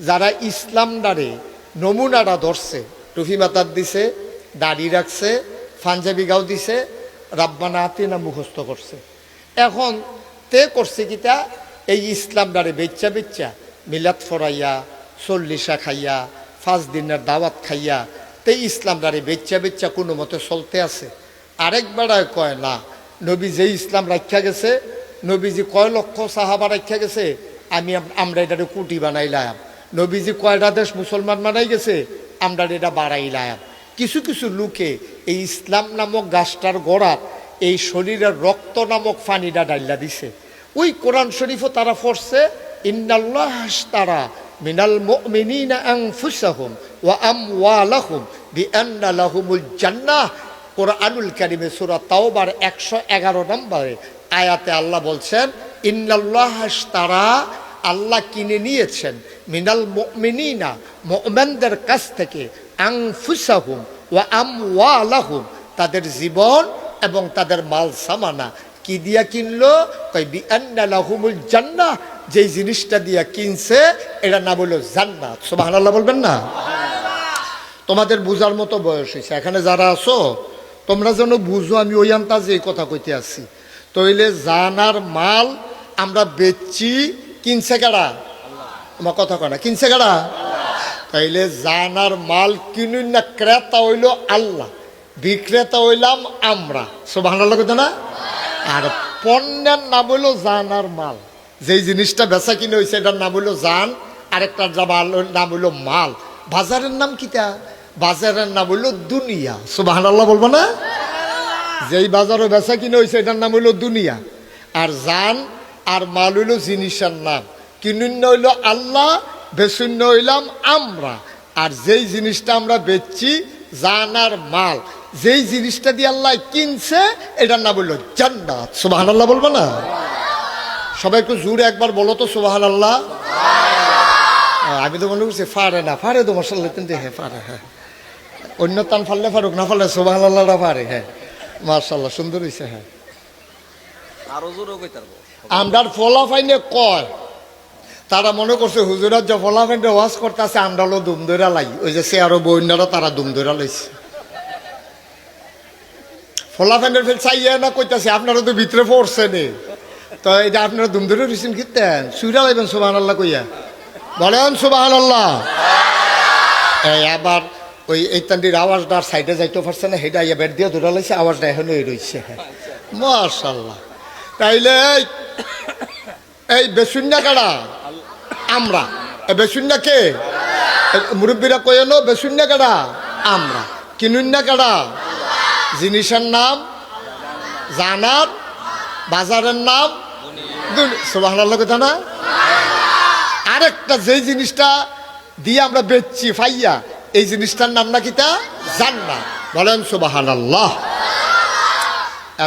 যারা ইসলাম ডারে নমুনাটা ধরছে, টুফি মাতার দিছে, দাড়ি রাখছে, পাঞ্জাবি গাও দিছে, রাব্বানা আতিনা মুখস্থ করছে। এখন তে করছে কিতা, এই ইসলাম ডারে বেচ্চা বেচ্চা মিলাদ ফরাইয়া, চল্লিশা খাইয়া, 5 দিনের দাওয়াত খাইয়া তে ইসলাম ডারে বেচ্চা বেচ্চা কোনো মতে চলতে আছে। আরেক বেড়ায় কয় না, নবী যে ইসলাম রাখা গেছে, নবীজি কয় লক্ষ সাহাবা রাখা গেছে, আমরা এটারে কুটি বানাইলাম। নবীজি কয়টা দেশ মুসলমান বানাই গেছে, আমরা এটা বাড়াইলাম। কিছু কিছু লোকে এই ইসলাম নামক গাছটার গোড়াত এই শরীরের রক্ত নামক পানিটা ডাইলা দিছে। ওই কোরআন শরীফও তারা পড়ছে, ইন্নাল্লাহ আশতারা মিনাল মুমিনিনা আনফুসাহুম ওয়া আমওয়ালাহুম বিআন্না লাহুমুল জান্নাহ। কোরআনুল কারীমে সূরা তাওবার 111 নম্বরে আয়াতে আল্লাহ বলছেন, ইন্নাল্লাহ আশতারা, আল্লাহ কিনে নিয়েছেন, মিনাল মুমিনিনা, মুমিনদের কাছ থেকে, আনফুসাহুম ওয়া আমওয়ালাহুম, তাদের জীবন এবং তাদের মাল সামানা। কি দিয়া কিনলো? কই বিআন্না লাহুমুল জান্নাহ, যেই জিনিসটা দিয়া কিনছে এটার নাম হলো জান্নাত। সুবহানাল্লাহ বলবেন না? তোমাদের বুঝার মতো বয়স হয়েছে, এখানে যারা আছো তোমরা যেন বুঝো আমি ওই আন্তাজে এই কথা কইতে আসছি। তইলে জানার মাল আমরা বেচছি, কিনছে কারা? আমার কথা কয় না, কিনছে কারা? তাইলে জানার মাল কিনুন না, ক্রেতা হইল আল্লাহ, বিক্রেতা হইলাম আমরা। সুবহানাল্লাহ কথা না? আর পণ্যের নাম হইল জানার মাল। যেই জিনিসটা বেচা কিনে হয়েছে এটার নাম হইল জান, আরেকটার নাম হইল মাল। বাজারের নাম কিটা? বাজারের নাম হইল দুনিয়া। সুবহানাল্লাহ বলবো না? যেই বাজারে বেচা কিনে হয়েছে এটার নাম হইল দুনিয়া। আর জান আর মাল হইল জিনিসের নাম। কিনুন্য হইল আল্লাহ, বেচুন্য হইলাম আমরা। আর যেই জিনিসটা আমরা বেচছি জান আর মাল, যেই জিনিসটা দিয়ে আল্লাহ কিনছে এটার নাম হইল জান্নাত। সুবহানাল্লাহ বলবো না? সবাই একটু জোরে একবার বলো তো সুবহানাল্লাহ। আমি তো মনে করছি ফারে না, ফারে তো মাশাআল্লাহ, কিন্তু হ্যাঁ পারে, হ্যাঁ অন্য তান ফাললে ফারুক, না ফাললে সুবহানাল্লাহটা পারে। হ্যাঁ মাশাআল্লাহ, সুন্দর হয়েছে। হ্যাঁ আরো জোরে কইতে পারবো। আমরার ফলাফাইনে কয়, তারা মনে করছে হুজুরাত যে ফলাফাইনে ওয়াজ করতেছে আমরা হলো দুম ধরা লাই, ওই যে সে আরো বইনারা তারা দুম ধরা লাইছে। ফলাফাইনের ফেল চাইয়া না কইতাছে আপনারা তো ভিতরে পড়ছে নে, তো এটা আপনারা দুম ধরে রিসিন কিতেন সুইরা লাইবেন সুবহানাল্লাহ কইয়া, বলেন সুবহানাল্লাহ। আবার ওই এইতান্ডির আওয়াজটা সাইডে যাইতে পারছে না, হেডা ইয়া বেড দিয়ে ধরা লাইছে, আওয়াজটা এখনো রয়েছে। হ্যাঁ মাশাআল্লাহ। তাইলে এই বেসুন্না কারা? আমরা। বেসুন্না কে? মুরব্বীরা কয়েন বেসুন্না কারা? আমরা। কিনুন্না কারা? জিনিসের নাম জানার, বাজারের নাম সুবহানাল্লাহ কথা না? আরেকটা যেই জিনিসটা দিয়ে আমরা বেচছি ফাইয়া, এই জিনিসটার নাম নাকি তা জান্নাত। বলেন সুবহানাল্লাহ।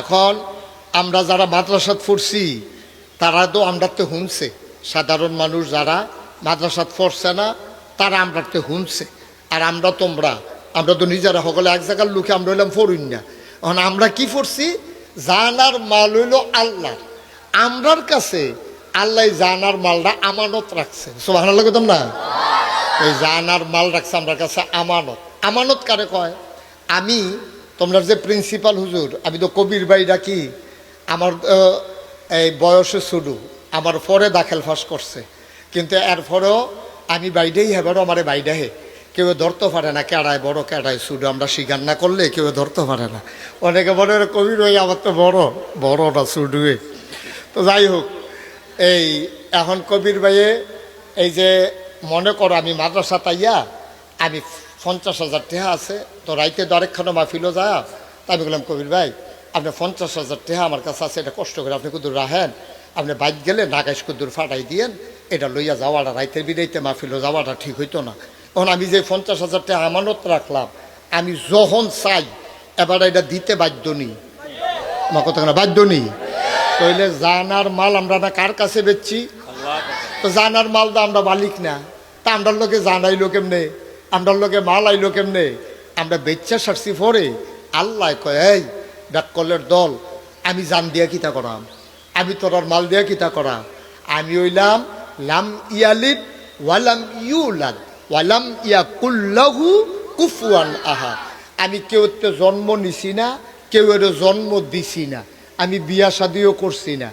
এখন আমরা যারা মাদ্রাসাত পড়ছি তারা তো আমরাতে শুনছে, সাধারণ মানুষ যারা মাদ্রাসাত পড়ছে না তারা আমরাতে শুনছে। আর আমরা আমরা তো নিজেরা সকলে এক জায়গার লোকে, আমরা হইলাম পড়ুন না। এখন আমরা কি পড়ছি? জানার মাল হইল আল্লাহ, আমরার কাছে আল্লাহ জানার মালটা আমানত রাখছে। সুবহানাল্লাহ কইতাম না? এই জানার মাল রাখছে আমার কাছে আমানত। আমানত কারে কয়? আমি তোমরা যে প্রিন্সিপাল হুজুর, আমি তো কবির ভাই ডাকি, আমার এই বয়সে শুরু, আমার পরে দাখিল ফাঁস করছে, কিন্তু এরপরেও আমি বাইডেই হেবারও আমার বাইডে হে, কেউ ধরতে পারে না কেডায় বড় কেডায় শুরু, আমরা স্বীকার না করলে কেউ ধরতে পারে না। অনেকে বলে কবির ভাই আমার তো বড় না শুরুয়ে। তো যাই হোক, এই এখন কবির ভাইয়ে এই যে মনে করো আমি মাদ্রাসা তাইয়া আমি 50,000 টাকা আছে, তো রাইতে আরেকখানো মাহফিলও যায়, তা আমি বললাম কবির ভাই আপনি 50,000 টাকা আমার কাছে আছে, এটা কষ্ট করে আপনি কুদুর রাখেন, আপনি বাইক গেলে নাগাইশ কুদুর ফাটাই দিয়েন, এটা লইয়া যাওয়াটা রাইতের বিদাইতে মাহফিলও যাওয়াটা ঠিক হইতো না। এখন আমি যে 50,000 টাকা আমানত রাখলাম, আমি যখন চাই এবার এটা দিতে বাধ্য নি, আমার কথা না বাধ্য নি। তাইলে জানার মাল আমরা না কার কাছে বেচছি? তো জানার মাল তো আমরা মালিক না, তা আমরার লোকে জানাইলো কেমনে, আমরার লোকে মাল আইলো কেমনে? আমরা বেচ্চা সারছি পরে আল্লাহ কয় এই ব্যাককলের দল, আমি জান দিয়া কিতা করাম, আমি তোরার মাল দিয়া কিতা করাম? আমি হইলাম লাম ইয়ালিদ ওয়ালাম ইউলাদ ওয়ালাম ইয়াকুল্লাহু কুফুয়ান আহাদ। আমি কেউ তো জন্ম নিছি না, কেউ এর জন্ম দিছি না, আমি বিয়া শাদিও করছি না,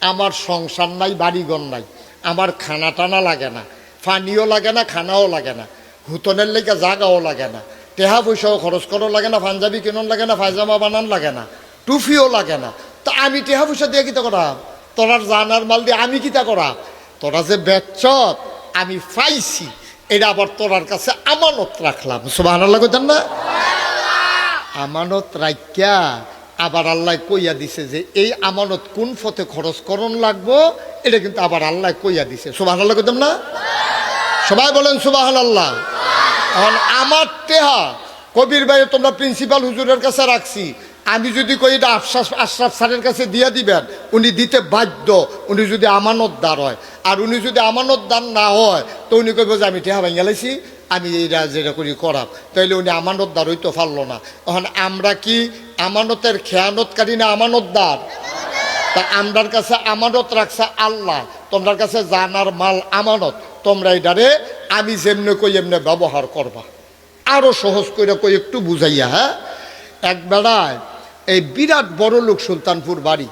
আমার সংসার নাই, বাড়িঘর নাই, আমার খানা টানা লাগে না, পানিও লাগে না, খানাও লাগে না, হুতনের লেগে জাগাও লাগে না, টেহা পয়সাও খরচ করাও লাগে না, পাঞ্জাবি কেনন লাগে না, পায়জামা বানান লাগে না, টুফিও লাগে না। তো আমি টেহা পয়সা দিয়ে কিতা করা? তোরার জানার মাল দিয়ে আমি কিতা করা? তোরা যে বেচত আমি পাইছি, এটা আবার তোরার কাছে আমানত রাখলাম। সুবহানাল্লাহ কইতেন না? আমানত রাখিয়া আবার আল্লাহ কইয়া দিছে যে এই আমানত কোন পথে খরচ করণ লাগবো, এটা কিন্তু আবার আল্লাহ কইয়া দিছে। সুবহানাল্লাহ কইতেন না? সবাই বলেন সুবহানাল্লাহ। এখন আমার টেহা কবির ভাই তোমরা প্রিন্সিপাল হুজুরের কাছে রাখছি, আমি যদি কই এটা আশরাফ স্যারের কাছে দিয়ে দিবেন, উনি দিতে বাধ্য, উনি যদি আমানতদার হয়। আর উনি যদি আমানতদার না হয় তো উনি কইব যে আমি টেহা ভাঙিয়া লাইছি, আমি এইটা যেটা করি করাব, তাইলে উনি আমানতদার হইতে পারলো না। এখন আমরা কি আমানতের খেয়ানতকারী না আমানতদার? তা আমরার কাছে আমানত রাখছে আল্লাহ, তোমার কাছে জানার মাল আমানত, তোমরা এটারে আমি যেমনে কই এমনি ব্যবহার করবা। আরো সহজ করে কই একটু বুঝাইয়া। হ্যাঁ, এক বেড়ায় এই বিরাট বড় লোক সুলতানপুর বাড়ি,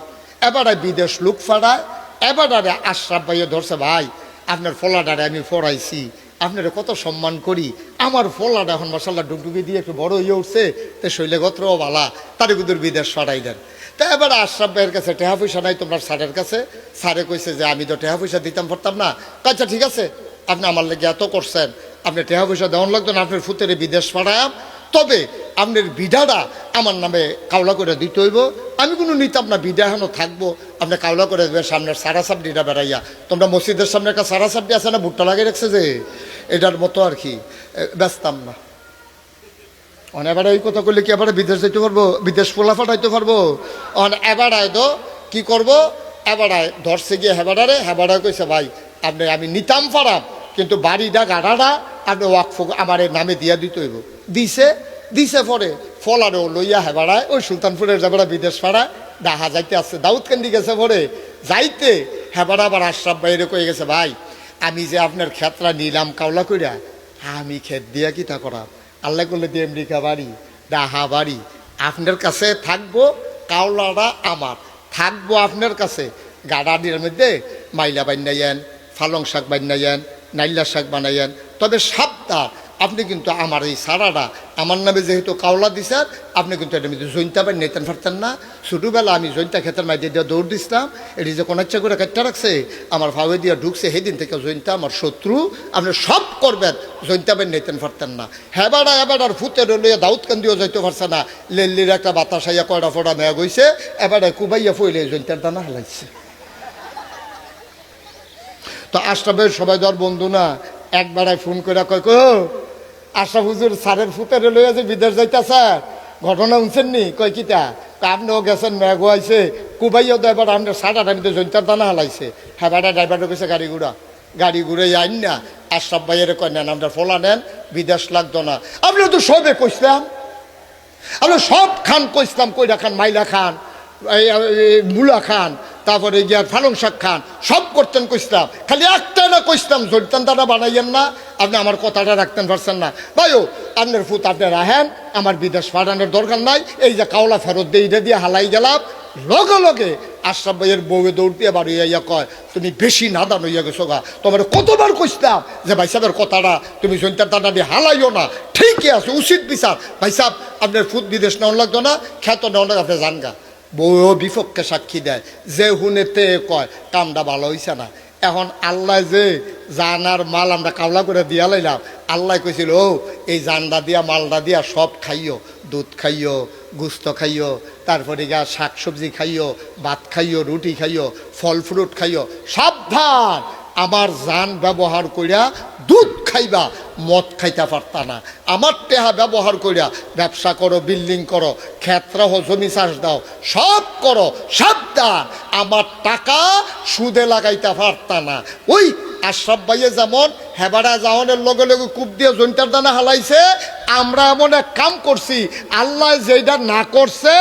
এবারে বিদেশ লোক ফাড়ায়, এবারে আশরাফ ভাইয়ে ধরছে, ভাই আপনার ফলাডারে আমি ফড়াইছি, আপনারা কত সম্মান করি, আমার ফলাটা এখন মাসাল্লাহ ডুবডুবি দিয়ে একটু বড় হয়ে উঠছে, তো শৈলগত্রও বালা, তারে কুদুর বিদেশ ফাড়াই দেন। তা এবার আশরাফ ভাইয়ের কাছে টেহা পয়সা নাই তোমার স্যারের কাছে, স্যারে কইছে যে আমি তো টেহা পয়সা দিতাম পারতাম না। আচ্ছা ঠিক আছে, আপনি আমার লেগে এত করছেন, আপনি টেহা পয়সা দেওয়ান লাগতো না, আপনার ফুতেরে বিদেশ ফাড়ায়াম, তবে আপনার বিডাটা আমার নামে কাওলা করে দিতে হইব। আমি কোনো নিতাম না, বিডা এখনও থাকবো, আপনি কাওলা করে দেবেন সামনের সারা সাবডিটা বেড়াইয়া। তোমরা মসজিদের সামনে একটা সারা সাবডি আছে না, ভুট্টা লাগিয়ে রাখছে যে, এটার মতো আর কি, ব্যস্তাম না। এবারে এই কথা করলে কি এবারে বিদেশ যেতে পারবো, বিদেশ পোলা ফাটাইতে পারবো? এবারায় তো কি করবো, এবারায় ধরছে গিয়ে হেবাডারে, হেবাডায় কইছে ভাই আপনি আমি নিতাম পারাম, কিন্তু বাড়িটা গাড়াটা আপনি ওয়াকফ আমার নামে দিয়া দিতে হইব। দিছে পরে ফলারেও লইয়া হেবাড়ায় ওই সুলতানপুরের যাবারা বিদেশ ফাড়ায় ডাহা যাইতে আসছে, দাউদকান্দি গেছে পরে যাইতে হেবাড়া আবার আশরাফ বাইরে কয়ে গেছে, ভাই আমি যে আপনার ক্ষেতরা নিলাম কাওলা কইরা, আমি ক্ষেত দিয়া কি তা করাম? আল্লাহ করলে দিয়ে আমেরিকা বাড়ি, ডাহা বাড়ি আপনার কাছে থাকবো, কাওলাটা আমার থাকবো আপনার কাছে। গাড়াডির মধ্যে মাইলা বানাইয়েন, পালং শাক বানাইয়েন, নাইলা শাক বানাইয়েন, তবে সাবধান আপনি কিন্তু আমার এই সারাটা আমার নামে যেহেতু কাওলা দিছেন, আপনি কিন্তু এটা মধ্যে জৈন্তা বাই নিতেন পারতেন না। ছোটোবেলা আমি জৈন্তা খেতের মাইতে দিয়ে দৌড় দিছিলাম, এটি যে কোনো ইচ্ছা করে কাটটা রাখছে আমার ফাওয়ে দিয়ে ঢুকছে, সেদিন থেকে জৈন্তা আমার শত্রু, আপনি সব করবেন, জৈন্তা বাই নিতেন পারতেন না। হেবাড়া এবার ফুতের লইয়া দাউদকান্দিও যাইতে পারছে না, লেল্লির একটা বাতাস আইয়া কয়টা ফোড়া মেয়া গইছে, এবারে কুবাইয়া ফইলে জৈন্তার দানা হালাইছে। তো আশরাফের সবাই ধর বন্ধু না, একবারে ফোন করে কয়, কো আশরাফ হুজুর স্যারের ফুতের লইয়া যে বিদেশ যাইতা স্যার, ঘটনা শুনছেন নি? কয় কিতা? আপনিও গেছেন, মেঘও আইছে, কুবাইও তো এবার আপনার সারা টাইমে জৈন্তার দানা হালাইছে। হ্যাঁ বেটা ড্রাইভারও গেছে গাড়ি ঘুরে আইন না, আশরাফ ভাইয়ের কয় নেন আপনার ফলা নেন, বিদেশ লাগতো না। আপনি তো সবে কইসলাম, আপনি সব খান কইসলাম, কইরা খান, মাইলা খান, মূলা খান, তারপরে গিয়ার পালং শাক খান, সব করতেন কইসলাম, খালি একটা না কইসলাম জৈন্তান দানা বানাইয়েন না। আপনি আমার কথাটা রাখতেন পারছেন না। ভাইও আপনার ফুত আপনি রাহেন, আমার বিদেশ পাঠানোর দরকার নাই, এই যে কাওলা ফেরত দিয়ে এটা দিয়ে হালাই গেলাম। লগে লগে আশরাফ ভাইয়ের বউয়ে দৌড় দিয়ে বাড়ি হইয়া কয়, তুমি বেশি নাদান হইয়া গেছো গা, তোমার কতবার কইসলাম যে ভাই সাহেবের কথাটা তুমি জৈন্তার দানা দিয়ে হালাইও না, ঠিকই আছে, উচিত বিচার। ভাই সাহেব আপনার ফুত বিদেশ নেওয়া লাগতো না, খ্যাত নেওয়া লাগ, আপনি জানগা। বউও বিপক্ষে সাক্ষী দেয়, যে হুনেতে কয় কামটা ভালো হইছে না। এখন আল্লাহ যে জানার মাল আমরা কাওলা করে দিয়া লাইলাম, আল্লাহ কইছিল ও এই জানডা দিয়া মালডা দিয়া সব খাইও, দুধ খাইও, গুস্ত খাইও, তারপরে গা শাক সবজি খাইও, ভাত খাইও, রুটি খাইও, ফল ফ্রুট খাইও, সাবধান আমার জান ব্যবহার কইরা দুধ খাইবা, মদ খাইতে পারতা না। আমার টেহা ব্যবহার কইরা ব্যবসা করো, বিল্ডিং করো, ক্ষেত্রা হো, জমি চাষ দাও, সব করো, সাবধান আমার টাকা সুদে লাগাইতে পারতা না। ওই আশরাফ ভাইয়ে যেমন হেবাড়া যাওয়ানের লগে লগে কূপ দিয়ে জৈন্তার দানা হালাইছে। আমরা এমন এক কাম করছি, আল্লাহ যেটা না করছে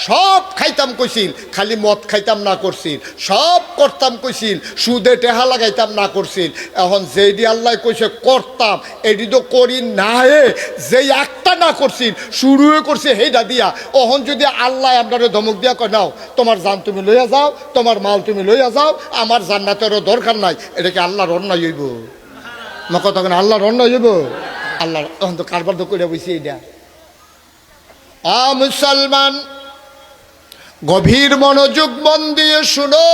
সব খাইতাম কইছিল, খালি মদ খাইতাম না করছিল, সব করতাম কইছিল, সুদে টেহা লাগাইতাম না করছিল। এখন যেইটি আল্লাহ কইছে করতাম, এটি তো করি না হে, যেই একটা না করছিল শুরু করছে সেইটা দিয়া। ওহন যদি আল্লাহ আপনারে ধমক দিয়া কয় নাও তোমার জান তুমি লইয়া যাও, তোমার মাল তুমি লইয়া যাও, আমার জান্নাতেরও দরকার নাই, এটাকে আল্লাহর অন্যায় হইব? মা কথা কেন আল্লাহর অন্যায় হইব? আল্লাহর তখন তো কারবার তো করে বসি এটা। মুসলমান গভীর মনোযোগ মন দিয়ে শুনো,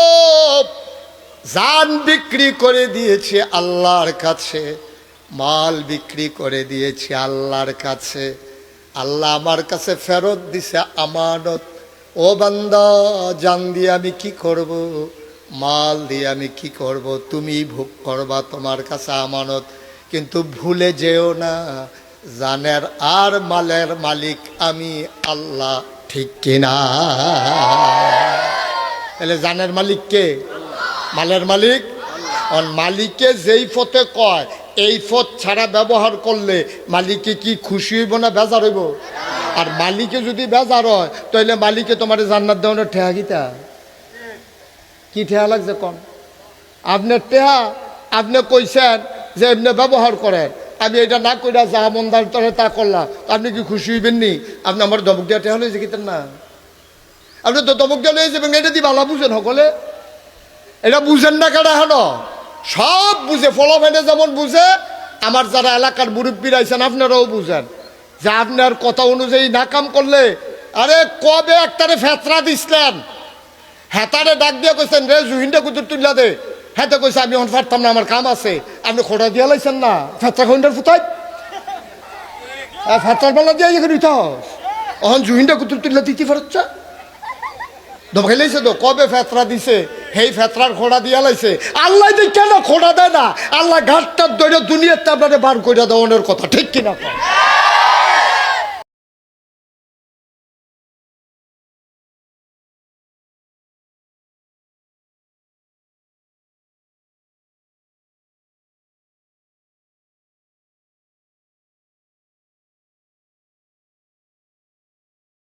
জান বিক্রি করে দিয়েছে আল্লাহর কাছে, মাল বিক্রি করে দিয়েছে আল্লাহর কাছে, আল্লাহ আমার কাছে ফেরত দিছে আমানত। ও বান্দা, জান দিয়ে আমি কি করব, মাল দিয়ে আমি কি করব, তুমি ভোগ করবা, তোমার কাছে আমানত। কিন্তু ভুলে যেও না, জানের আর মালের মালিক আমি আল্লাহ, ঠিক কিনা? তাহলে জানের মালিক কে? মালের মালিক। মালিকে যেই পথে কয় এই পথ ছাড়া ব্যবহার করলে মালিকে কি খুশি হইব না বেজার হইব? আর মালিকে যদি বেজার হয় তাহলে মালিকে তোমার জান্নাত দেওয়ানোর ঠেহা গীতা কি ঠেহা লাগছে কম? আপনার টেহা আপনি কইছেন যে এমনি ব্যবহার করেন, আমি এটা না কইরা যা মন্দার তরে তা করলাম, আপনি কি খুশি হইবেন নি? আপনি আমার দমক দেওয়া টেহা লইছে কিতেন না? আপনি তো দমক দেওয়া লইয়ে যাবেন, এটা দিয়ে ভালো বুঝেন সকলে, এটা বুঝেন না কেন? হেন সব বুঝে, ফলাফেনে যেমন বুঝে, আমার যারা এলাকার মুরব্বীরা আইছেন আপনারাও বুঝেন যে আপনার কথা অনুযায়ী না কাম করলে, আরে কবে একটারে ফেতরা দিছিলেন, হেতারে ডাক দিয়ে কইছেন রে জুহিনটা কুতুর তুললা দে, হেতে কইছে আমি এখন পারতাম না, আমার কাম আছে। আপনি খোটা দিয়া লাইছেন না ফেতরা খন্ডার ফুটাই, ফেতরার বেলা দিয়ে এখানে উঠাস, এখন জুহিনটা কুতুর তুললা দিতে পারছে ধমকাই লাইছে তো। কবে ফেতরা দিছে, সেই ফেতরার খোড়া দিয়া লাইছে। আল্লাহ যে কেন খোড়া দেয় না? আল্লাহ ঘাটটার দৈরে দুনিয়াতে আপনাদের বার করে দেওয়ানোর কথা, ঠিক কিনা?